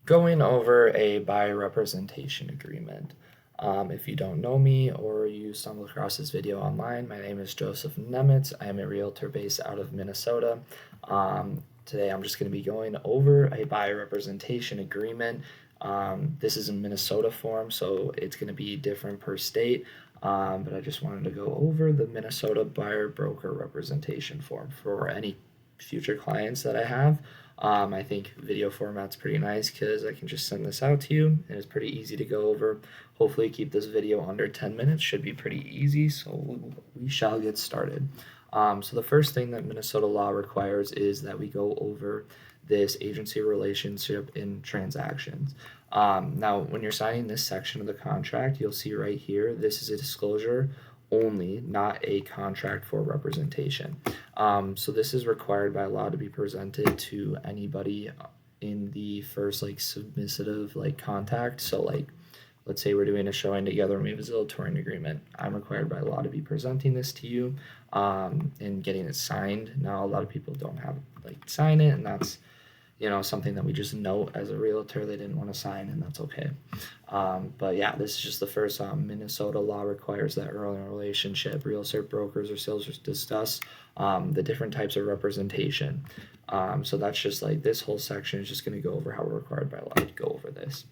Going over a buyer representation agreement. If you don't know me or you stumbled across this video online, my name is Joey.Nemetz. I am a realtor based out of Minnesota. Today I'm just going to be going over a buyer representation agreement. This is in Minnesota form, so it's going to be different per state. But I just wanted to go over the Minnesota buyer broker representation form for any future clients that I have. I think video format's pretty nice because I can just send this out to you and it's pretty easy to go over. Hopefully keep this video under 10 minutes, should be pretty easy, so we shall get started. So the first thing that Minnesota law requires is that we go over this agency relationship in transactions. Now, when you're signing this section of the contract, you'll see right here, this is a disclosure only, not a contract for representation. So this is required by law to be presented to anybody in the first submissive contact. So let's say we're doing a showing together and we have a Zillow touring agreement. I'm required by law to be presenting this to you and getting it signed. Now a lot of people don't have sign it, and that's something that we just note as a realtor they didn't want to sign, and that's okay. But yeah, this is just the first. Minnesota law requires that early in a relationship, realtor, brokers, or salesers discuss the different types of representation. So that's just this whole section is just going to go over how we're required by law to go over this.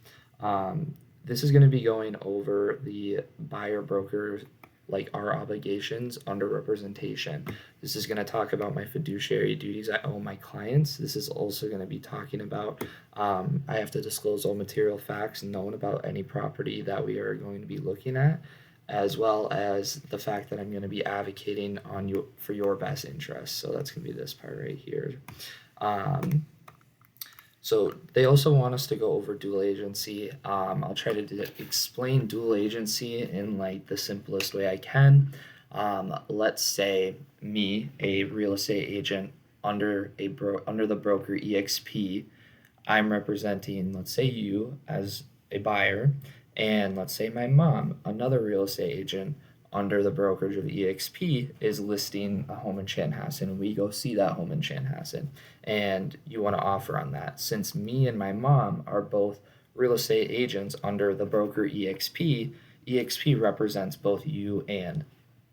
This is going to be going over the buyer broker, our obligations under representation. This is going to talk about my fiduciary duties I owe my clients. This is also going to be talking about I have to disclose all material facts known about any property that we are going to be looking at, as well as the fact that I'm going to be advocating on you for your best interests. So that's going to be this part right here. So they also want us to go over dual agency. I'll try to explain dual agency in the simplest way I can. Let's say me, a real estate agent under the broker EXP, I'm representing, let's say you as a buyer, and let's say my mom, another real estate agent under the brokerage of EXP, is listing a home in Chanhassen, and we go see that home in Chanhassen, and you want to offer on that. Since me and my mom are both real estate agents under the broker EXP represents both you and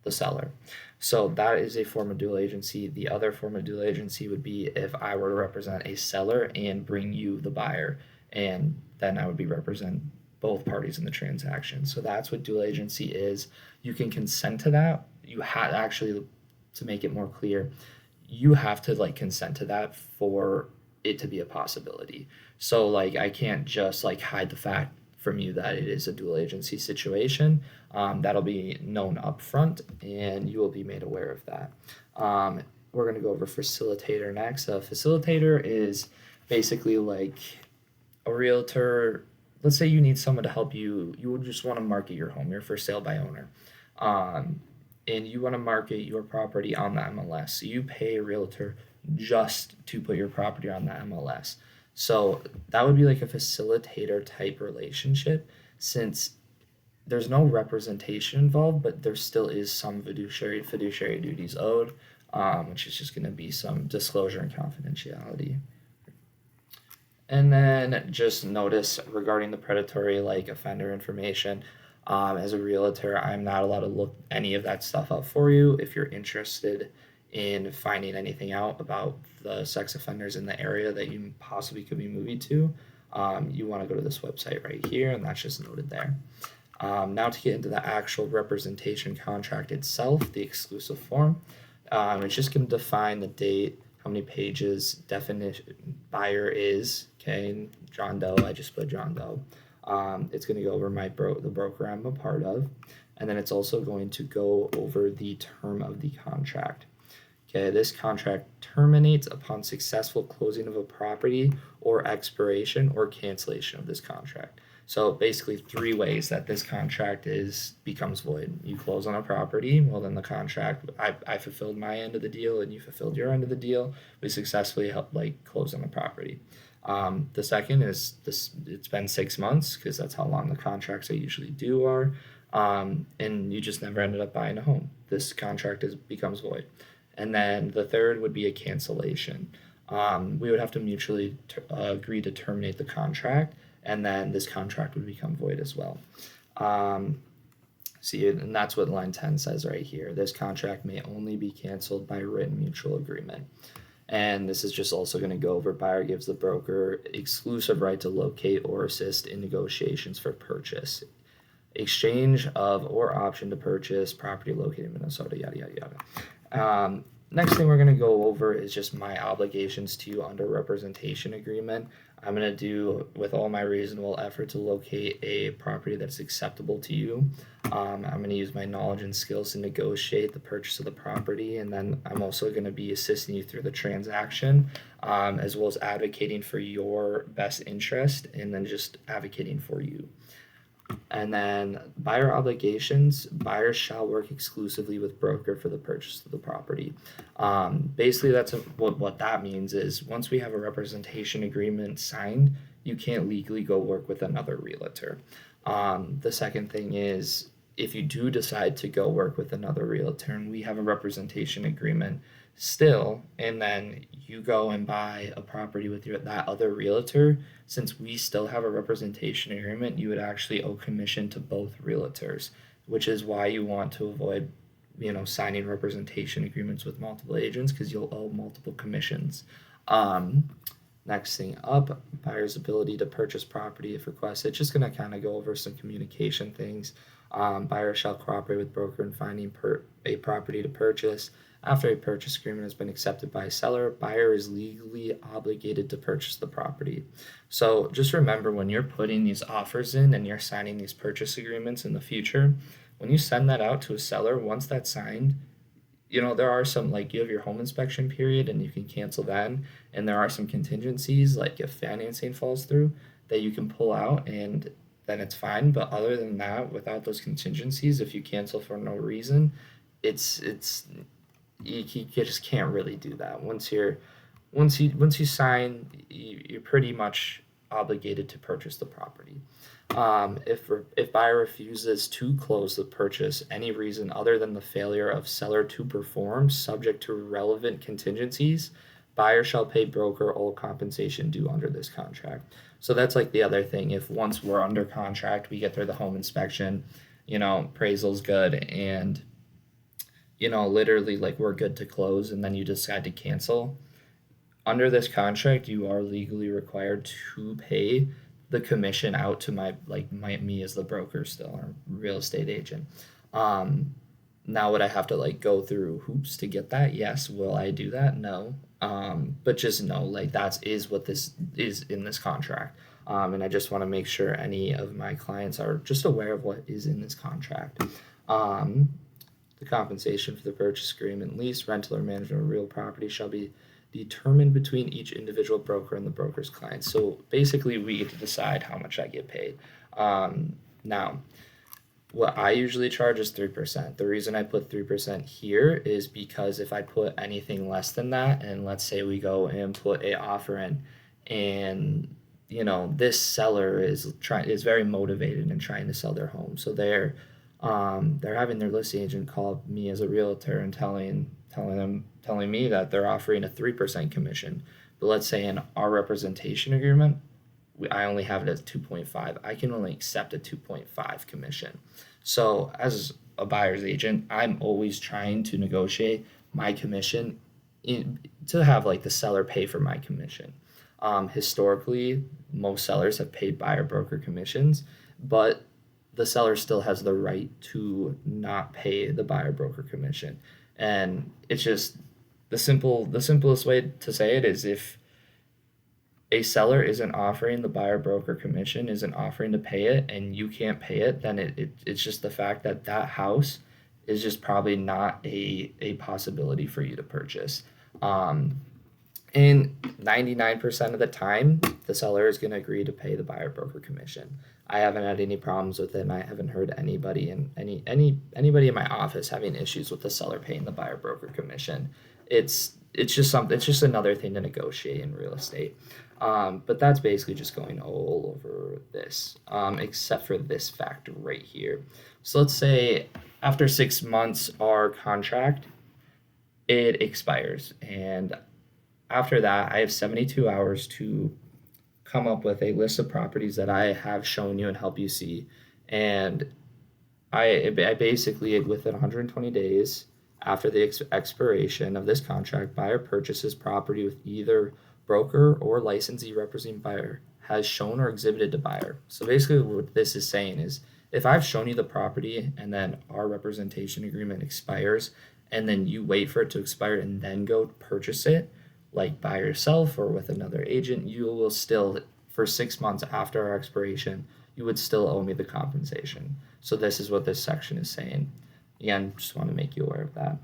the seller. So that is a form of dual agency. The other form of dual agency would be if I were to represent a seller and bring you the buyer, and then I would be represent both parties in the transaction. So that's what dual agency is. You can consent to that. You have actually, to make it more clear, you have to consent to that for it to be a possibility. So I can't just hide the fact from you that it is a dual agency situation. That'll be known up front and you will be made aware of that. We're going to go over facilitator next. A facilitator is basically a realtor. Let's say you need someone to help you. You would just want to market your home. You're for sale by owner. And you want to market your property on the MLS. So you pay a realtor just to put your property on the MLS. So that would be a facilitator type relationship, since there's no representation involved, but there still is some fiduciary duties owed, which is just going to be some disclosure and confidentiality. And then just notice regarding the predatory offender information, as a realtor, I'm not allowed to look any of that stuff up for you. If you're interested in finding anything out about the sex offenders in the area that you possibly could be moving to, you want to go to this website right here, and that's just noted there. Now to get into the actual representation contract itself, the exclusive form, it's just going to define the date, how many pages, definition, buyer is, okay, John Doe, I just put John Doe. It's going to go over the broker I'm a part of, and then it's also going to go over the term of the contract. Okay, this contract terminates upon successful closing of a property or expiration or cancellation of this contract. So basically 3 ways that this contract becomes void. You close on a property, well then the contract, I fulfilled my end of the deal and you fulfilled your end of the deal. We successfully helped close on the property. The second is it's been 6 months, because that's how long the contracts I usually do are, and you just never ended up buying a home. This contract becomes void. And then the third would be a cancellation. we would have to mutually agree to terminate the contract, and then this contract would become void as well. See, and that's what line 10 says right here. This contract may only be canceled by written mutual agreement. And this is just also going to go over buyer gives the broker exclusive right to locate or assist in negotiations for purchase, exchange of, or option to purchase property located in Minnesota, yada, yada, yada. Next thing we're going to go over is just my obligations to you under representation agreement. I'm going to do with all my reasonable effort to locate a property that's acceptable to you. I'm going to use my knowledge and skills to negotiate the purchase of the property, and then I'm also going to be assisting you through the transaction, as well as advocating for your best interest, and then just advocating for you. And then buyer obligations, buyers shall work exclusively with broker for the purchase of the property. Basically, that's what that means is once we have a representation agreement signed, you can't legally go work with another realtor. The second thing is if you do decide to go work with another realtor and we have a representation agreement still, and then you go and buy a property with that other realtor, since we still have a representation agreement, you would actually owe commission to both realtors, which is why you want to avoid, signing representation agreements with multiple agents, because you'll owe multiple commissions. Next thing up, buyer's ability to purchase property if requested. Just going to kind of go over some communication things. Buyer shall cooperate with broker in finding a property to purchase. After a purchase agreement has been accepted by a seller, buyer is legally obligated to purchase the property. So just remember, when you're putting these offers in and you're signing these purchase agreements in the future, when you send that out to a seller, once that's signed, there are some, like, you have your home inspection period and you can cancel then, and there are some contingencies, like if financing falls through, that you can pull out, and then it's fine. But other than that, without those contingencies, if you cancel for no reason, it's you just can't really do that. Once you sign, you're pretty much obligated to purchase the property. If buyer refuses to close the purchase any reason other than the failure of seller to perform, subject to relevant contingencies, buyer shall pay broker all compensation due under this contract. So that's like the other thing. If once we're under contract, we get through the home inspection, appraisal's good, and literally, like, we're good to close, and then you decide to cancel. Under this contract, you are legally required to pay the commission out to me as the broker still, or real estate agent. Now would I have to go through hoops to get that? Yes. Will I do that? No. But just know, that is what this is in this contract. And I just want to make sure any of my clients are just aware of what is in this contract. The compensation for the purchase agreement, lease, rental, or management of real property shall be determined between each individual broker and the broker's client. So basically, we get to decide how much I get paid. Now, what I usually charge is 3%. The reason I put 3% here is because if I put anything less than that, and let's say we go and put a offer in, and this seller is very motivated and trying to sell their home, so they're having their listing agent call me as a realtor and telling me that they're offering a 3% commission. But let's say in our representation agreement, I only have it at 2.5. I can only accept a 2.5 commission. So as a buyer's agent, I'm always trying to negotiate my commission to have the seller pay for my commission. Historically, most sellers have paid buyer broker commissions, but the seller still has the right to not pay the buyer broker commission. And it's just the simplest way to say it is, if a seller isn't offering the buyer broker commission, isn't offering to pay it, and you can't pay it, then it's just the fact that house is just probably not a possibility for you to purchase. And 99% of the time, the seller is going to agree to pay the buyer broker commission. I haven't had any problems with it, and I haven't heard anybody in my office having issues with the seller paying the buyer broker commission. It's just another thing to negotiate in real estate. But that's basically just going all over this, except for this fact right here. So let's say after 6 months, our contract, it expires, and after that, I have 72 hours to come up with a list of properties that I have shown you and help you see. And I basically, within 120 days after the expiration of this contract, buyer purchases property with either broker or licensee representing buyer has shown or exhibited to buyer. So basically, what this is saying is if I've shown you the property and then our representation agreement expires, and then you wait for it to expire and then go purchase it, like by yourself or with another agent, you will still, for 6 months after our expiration, you would still owe me the compensation. So this is what this section is saying. Again, just want to make you aware of that.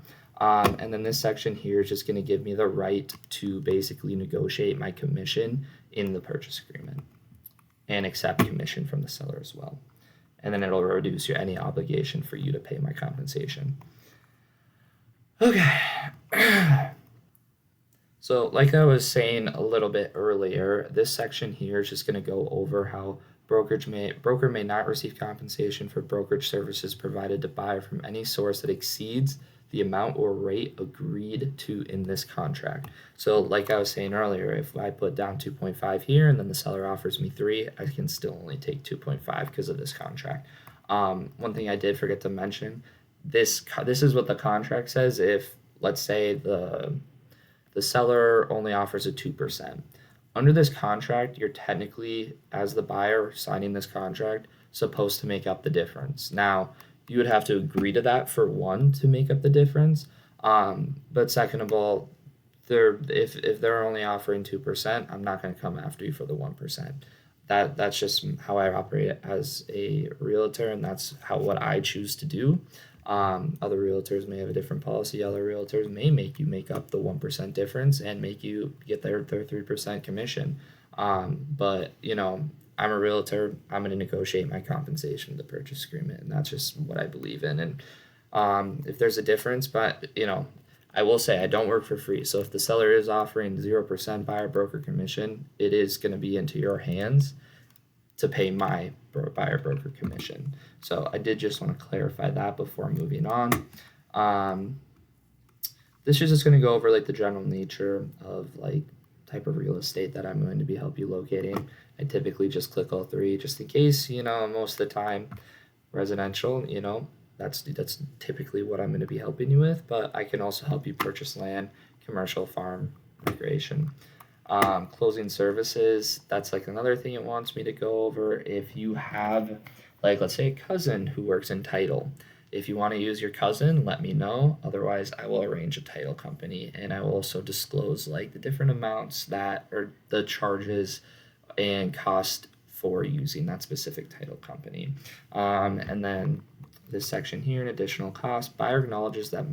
And then this section here is just going to give me the right to basically negotiate my commission in the purchase agreement and accept commission from the seller as well. And then it'll reduce any obligation for you to pay my compensation. Okay. So like I was saying a little bit earlier, this section here is just going to go over how broker may not receive compensation for brokerage services provided to buyer from any source that exceeds the amount or rate agreed to in this contract. So like I was saying earlier, if I put down 2.5 here and then the seller offers me 3, I can still only take 2.5 because of this contract. One thing I did forget to mention, this is what the contract says. If, let's say, the seller only offers a 2%. Under this contract, you're technically, as the buyer signing this contract, supposed to make up the difference. Now, you would have to agree to that for one to make up the difference. But second of all, if they're only offering 2%, I'm not going to come after you for the 1%. That's just how I operate as a realtor, and that's what I choose to do. Other realtors may have a different policy. Other realtors may make you make up the 1% difference and make you get their 3% commission. But I'm a realtor. I'm going to negotiate my compensation with the purchase agreement, and that's just what I believe in. And if there's a difference, but I will say I don't work for free. So if the seller is offering 0% buyer broker commission, it is going to be into your hands to pay my buyer broker commission. So I did just want to clarify that before moving on. This is just going to go over the general nature of type of real estate that I'm going to be help you locating. I typically just click all 3 just in case, most of the time residential, that's typically what I'm going to be helping you with, but I can also help you purchase land, commercial, farm, recreation. Closing services, that's another thing it wants me to go over. If you have let's say a cousin who works in title, if you want to use your cousin, let me know. Otherwise, I will arrange a title company, and I will also disclose the different amounts that or the charges and cost for using that specific title company. And then this section here, an additional cost, buyer acknowledges that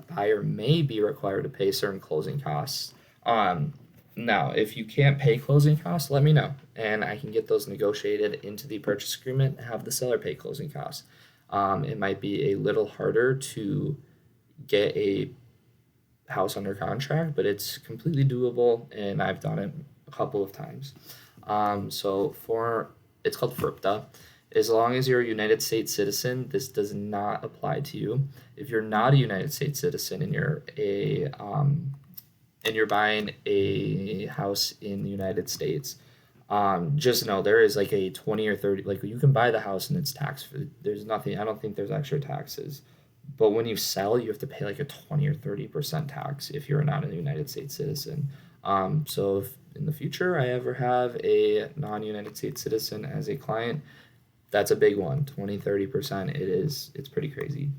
buyer may be required to pay certain closing costs. Now, if you can't pay closing costs, let me know, and I can get those negotiated into the purchase agreement and have the seller pay closing costs. It might be a little harder to get a house under contract, but it's completely doable, and I've done it a couple of times. It's called FERPTA. As long as you're a United States citizen, this does not apply to you. If you're not a United States citizen and you're buying a house in the United States, just know there is a 20 or 30, you can buy the house and it's tax free. There's nothing, I don't think there's extra taxes. But when you sell, you have to pay a 20 or 30% tax if you're not a United States citizen. So if in the future I ever have a non-United States citizen as a client, that's a big one, 20, 30%. It's pretty crazy.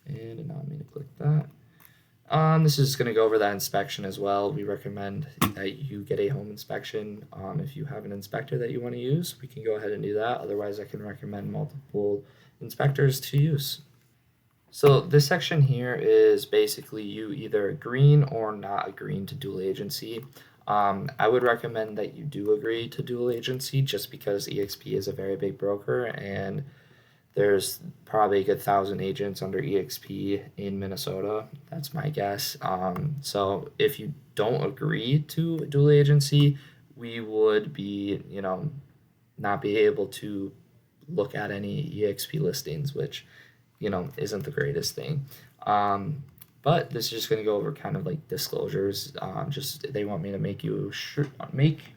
And now I'm going to click that. This is going to go over that inspection as well. We recommend that you get a home inspection. If you have an inspector that you want to use, we can go ahead and do that. Otherwise, I can recommend multiple inspectors to use. So this section here is basically you either agreeing or not agreeing to dual agency. I would recommend that you do agree to dual agency just because EXP is a very big broker and there's probably a good 1,000 agents under EXP in Minnesota. That's my guess. So if you don't agree to dual agency, we would be, not be able to look at any EXP listings, which, isn't the greatest thing. But this is just going to go over kind of like disclosures. Just they want me to make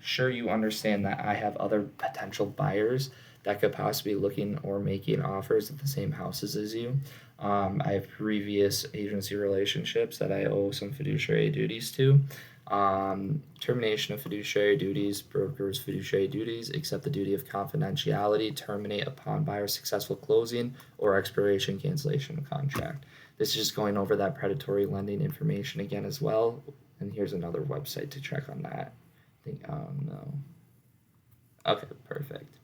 sure you understand that I have other potential buyers that could possibly be looking or making offers at the same houses as you. I have previous agency relationships that I owe some fiduciary duties to. Termination of fiduciary duties, brokers' fiduciary duties, except the duty of confidentiality, terminate upon buyer's successful closing or expiration, cancellation of contract. This is just going over that predatory lending information again as well. And here's another website to check on that. No. Okay, perfect.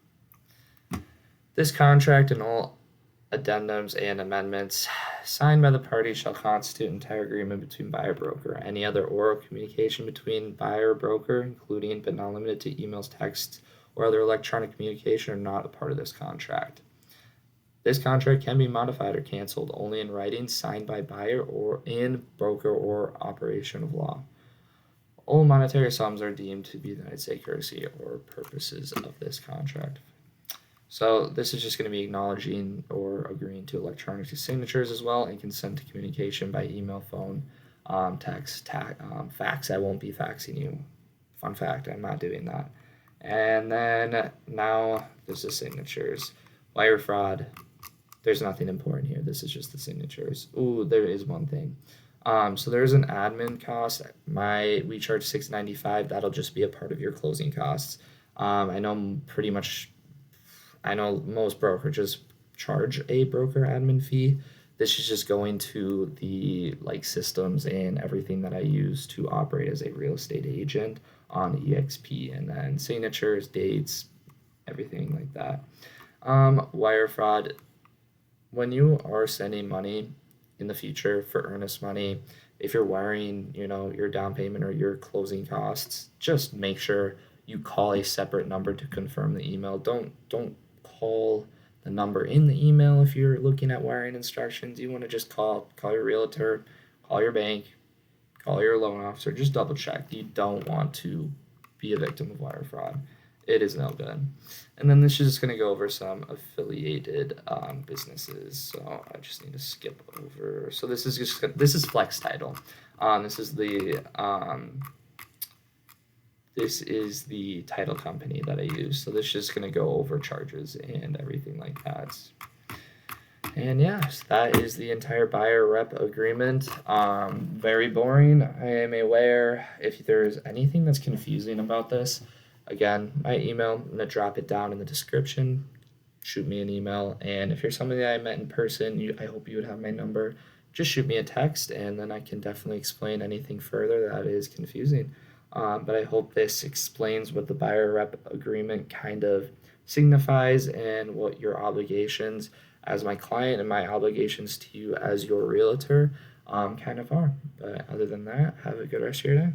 This contract and all addendums and amendments signed by the parties shall constitute entire agreement between buyer broker. Any other oral communication between buyer broker, including but not limited to emails, texts, or other electronic communication, are not a part of this contract. This contract can be modified or canceled only in writing, signed by buyer or in broker or operation of law. All monetary sums are deemed to be the United States currency or purposes of this contract. So this is just going to be acknowledging or agreeing to electronic signatures as well, and consent to communication by email, phone, text, fax. I won't be faxing you. Fun fact, I'm not doing that. And then now there's the signatures. Wire fraud. There's nothing important here. This is just the signatures. Ooh, there is one thing. So there's an admin cost. We charge $6.95. That'll just be a part of your closing costs. I know most brokerages charge a broker admin fee. This is just going to the systems and everything that I use to operate as a real estate agent on EXP, and then signatures, dates, everything like that. Wire fraud. When you are sending money in the future for earnest money, if you're wiring, your down payment or your closing costs, just make sure you call a separate number to confirm the email. Don't call the number in the email if you're looking at wiring instructions. You want to just call your realtor, call your bank, call your loan officer. Just double check. You don't want to be a victim of wire fraud. It is no good. And then this is just going to go over some affiliated businesses. So I just need to skip over. So this is Flex Title. This is the title company that I use. So this is just going to go over charges and everything like that. And yes, that is the entire buyer rep agreement. Very boring. I am aware. If there's anything that's confusing about this, again, my email, I'm going to drop it down in the description. Shoot me an email. And if you're somebody that I met in person, I hope you would have my number. Just shoot me a text, and then I can definitely explain anything further that is confusing. But I hope this explains what the buyer rep agreement kind of signifies and what your obligations as my client and my obligations to you as your realtor kind of are. But other than that, have a good rest of your day.